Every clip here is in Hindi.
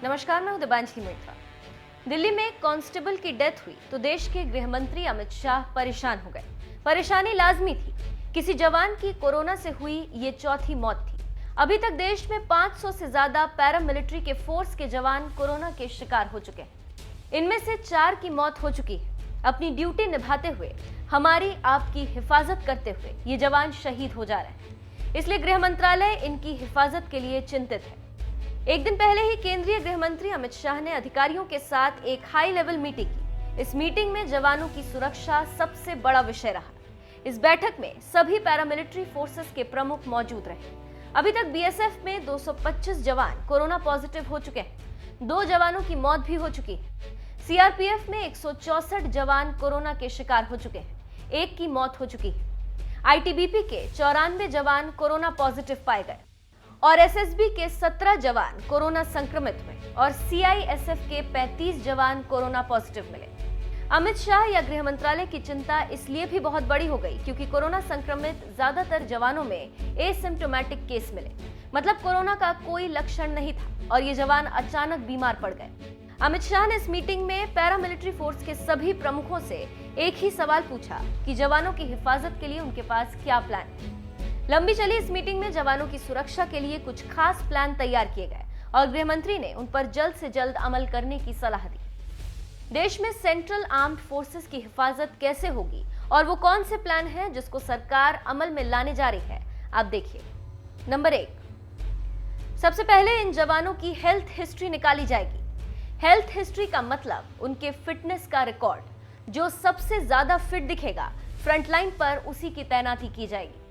नमस्कार, मैं हूं दिबांजलि मित्रा। दिल्ली में कांस्टेबल की डेथ हुई तो देश के गृह मंत्री अमित शाह परेशान हो गए। परेशानी लाजमी थी। किसी जवान की कोरोना से हुई ये चौथी मौत थी। अभी तक देश में 500 से ज्यादा पैरामिलिट्री के फोर्स के जवान कोरोना के शिकार हो चुके हैं। इनमें से 4 की मौत हो चुकी है। अपनी ड्यूटी निभाते हुए, हमारी आपकी हिफाजत करते हुए ये जवान शहीद हो जा रहे हैं। इसलिए गृह मंत्रालय इनकी हिफाजत के लिए चिंतित है। एक दिन पहले ही केंद्रीय गृह मंत्री अमित शाह ने अधिकारियों के साथ एक हाई लेवल मीटिंग की। इस मीटिंग में जवानों की सुरक्षा सबसे बड़ा विषय रहा। इस बैठक में सभी पैरामिलिट्री फोर्सेस के प्रमुख मौजूद रहे। अभी तक बीएसएफ में 225 जवान कोरोना पॉजिटिव हो चुके हैं। 2 जवानों की मौत भी हो चुकी है। सीआरपीएफ में 164 जवान कोरोना के शिकार हो चुके हैं। 1 की मौत हो चुकी है। आईटीबीपी के 94 जवान कोरोना पॉजिटिव पाए गए और एसएसबी के 17 जवान कोरोना संक्रमित हुए और सीआईएसएफ के 35 जवान कोरोना पॉजिटिव मिले। अमित शाह या गृह मंत्रालय की चिंता इसलिए भी बहुत बड़ी हो गई क्योंकि कोरोना संक्रमित ज्यादातर जवानों में एसिम्प्टोमेटिक केस मिले, मतलब कोरोना का कोई लक्षण नहीं था और ये जवान अचानक बीमार पड़ गए। अमित शाह ने इस मीटिंग में पैरामिलिट्री फोर्स के सभी प्रमुखों से एक ही सवाल पूछा कि जवानों की हिफाजत के लिए उनके पास क्या प्लान है। लंबी चली इस मीटिंग में जवानों की सुरक्षा के लिए कुछ खास प्लान तैयार किए गए और गृह मंत्री ने उन पर जल्द से जल्द अमल करने की सलाह दी। देश में सेंट्रल आर्म्ड फोर्सेस की हिफाजत कैसे होगी और वो कौन से प्लान हैं जिसको सरकार अमल में लाने जा रही है, आप देखिए। नंबर 1, सबसे पहले इन जवानों की हेल्थ हिस्ट्री निकाली जाएगी। हेल्थ हिस्ट्री का मतलब उनके फिटनेस का रिकॉर्ड। जो सबसे ज्यादा फिट दिखेगा फ्रंटलाइन पर उसी की तैनाती की जाएगी।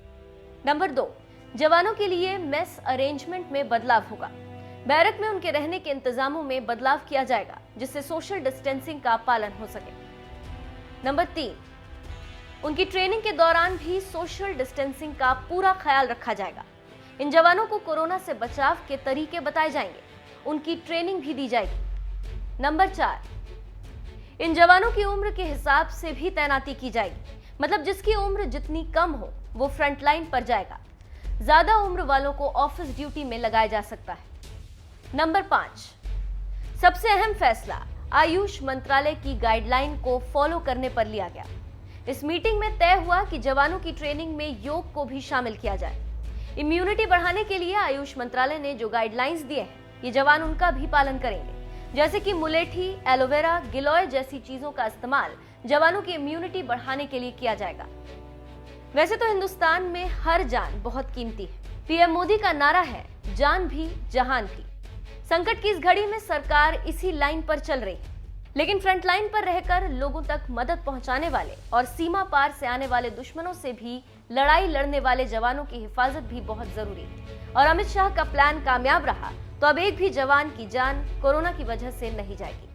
नंबर 2, जवानों के लिए मेस अरेंजमेंट में बदलाव होगा। बैरक में उनके रहने के इंतजामों में बदलाव किया जाएगा जिससे सोशल डिस्टेंसिंग का पालन हो सके। नंबर 3, उनकी ट्रेनिंग के दौरान भी सोशल डिस्टेंसिंग का पूरा ख्याल रखा जाएगा। इन जवानों को कोरोना से बचाव के तरीके बताए जाएंगे, उनकी ट्रेनिंग भी दी जाएगी। नंबर 4, इन जवानों की उम्र के हिसाब से भी तैनाती की जाएगी, मतलब जिसकी उम्र जितनी कम हो वो फ्रंटलाइन पर जाएगा। ज्यादा उम्र वालों को ऑफिस ड्यूटी में लगाया जा सकता है। नंबर 5, सबसे अहम फैसला आयुष मंत्रालय की गाइडलाइन को फॉलो करने पर लिया गया। इस मीटिंग में तय हुआ कि जवानों की ट्रेनिंग में योग को भी शामिल किया जाए। इम्यूनिटी बढ़ाने के लिए आयुष मंत्रालय ने जो गाइडलाइंस दिए हैं, ये जवान उनका भी पालन करेंगे, जैसे कि मुलेठी, एलोवेरा, गिलोय जैसी चीजों का इस्तेमाल जवानों की इम्यूनिटी बढ़ाने के लिए किया जाएगा। वैसे तो हिंदुस्तान में हर जान बहुत कीमती है। पीएम मोदी का नारा है, जान भी जहान भी। संकट की इस घड़ी में सरकार इसी लाइन पर चल रही है, लेकिन फ्रंट लाइन पर रहकर लोगों तक मदद पहुंचाने वाले और सीमा पार से आने वाले दुश्मनों से भी लड़ाई लड़ने वाले जवानों की हिफाजत भी बहुत जरूरी है। और अमित शाह का प्लान कामयाब रहा तो अब एक भी जवान की जान कोरोना की वजह से नहीं जाएगी।